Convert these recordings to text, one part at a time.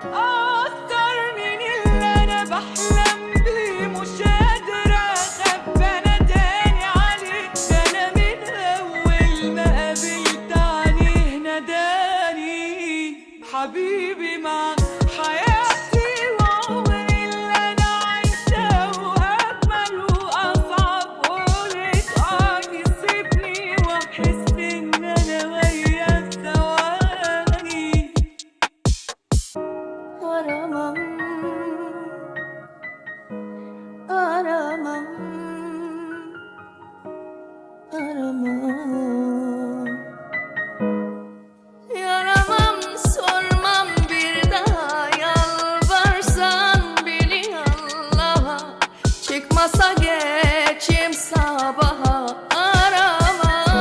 أكتر من اللي أنا بحلم بيه، مش قادرة أخبي أنا تاني عليه. ده أنا من أول ما قابلت عينيه ناداني حبيبي مع حياتي وعمري اللي أنا عايشاه، وأجمل وأصعب قولت يسيبني وأحس إن أنا وياه ثواني. Aramam, aramam, aramam. Yaramam, sormam bir daha, yalvarsan beni Allah'a. Çıkmasa geçim sabaha, aramam.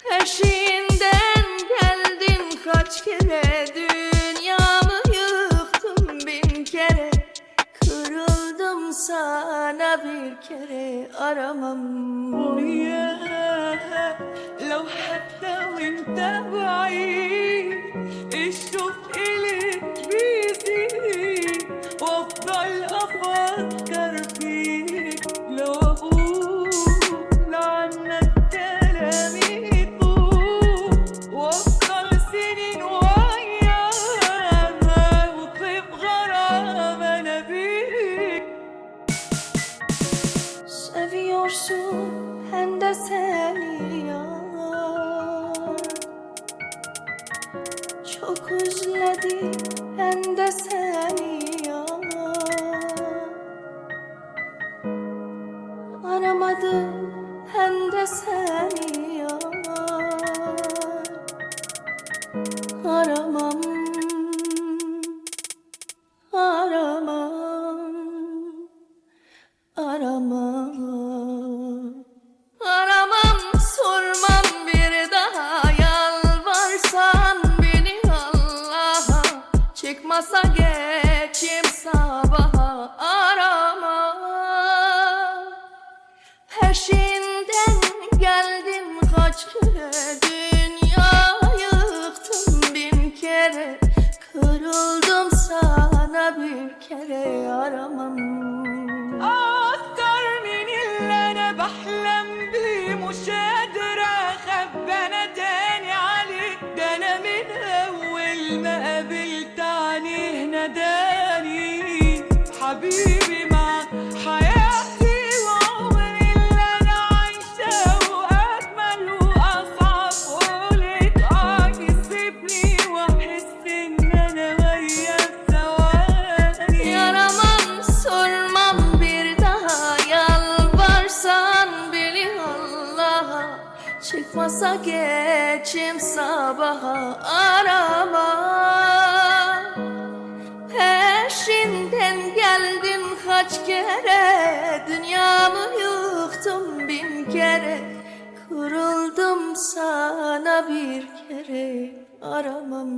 Peşinden geldim kaç kere, dünyamı yıktım bin kere. Kırıldım sana bir kere, aramam. وياها لو حتى وانت بعيد الشوق إلك بيزيد، وافضل افكر فيك لو اقول عنك كلامي يطول، وافضل سنين وياها وطيب غرام انا بيك. Seviyorsun hem de seni yar, çok özledim hem de seni yar. Aramadım hem de seni yar, aramam, aramam, aramam. Aramam, sormam bir daha, yalvarsan beni Allah'a. Çıkmasa geçim sabaha, aramam. Peşinden geldim kaç kere, dünya yıktım bin kere. Kırıldım sana bir kere, aramam. أكتر من اللي أنا بحلم بيه، مش قادرة أخبي أنا تاني عليه. ده أنا من أول ما قابلت عينيه ناداني حبيبي مع حياتي وعمري اللي أنا عايشاه، وأجمل وأصعب قولت يسيبني وأحس إن أنا وياه ثواني. Yaramam, sormam bir daha, yalvarsan beni Allah'a. Çıkmasa geçim sabaha, arama. Peşinden geldim kaç kere, dünyamı yıktım bin kere. Kırıldım sana bir kere, aramam.